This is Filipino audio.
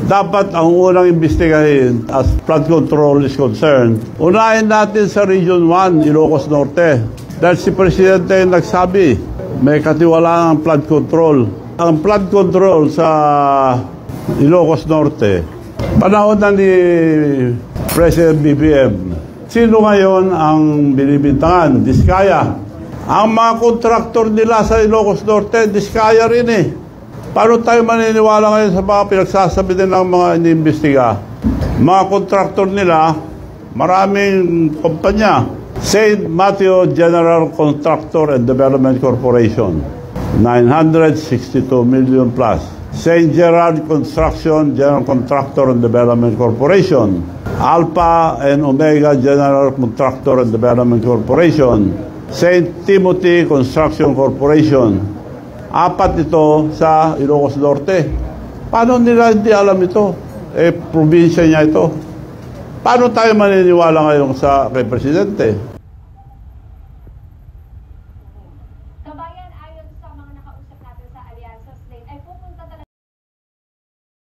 Dapat ang unang imbestigahin as flood control is concerned, unahin natin sa Region 1, Ilocos Norte. Dahil si Presidente yung nagsabi, may katiwalaan ang flood control. Ang flood control sa Ilocos Norte, panahon na ni President BBM, sino ngayon ang binibintangan? Diskaya. Ang mga kontraktor nila sa Ilocos Norte, Diskaya rin eh. Paano tayo maniniwala ngayon sa mga pinagsasabi din ng mga iniimbestiga? Mga kontraktor nila, maraming kumpanya. St. Matthew General Contractor and Development Corporation, 962 million plus. St. Gerard Construction General Contractor and Development Corporation, Alpha and Omega General Contractor and Development Corporation, St. Timothy Construction Corporation. Apat ito sa Ilocos Norte. Paano nila hindi alam ito? Probinsya niya ito. Paano tayo maniniwala ngayon kay Presidente?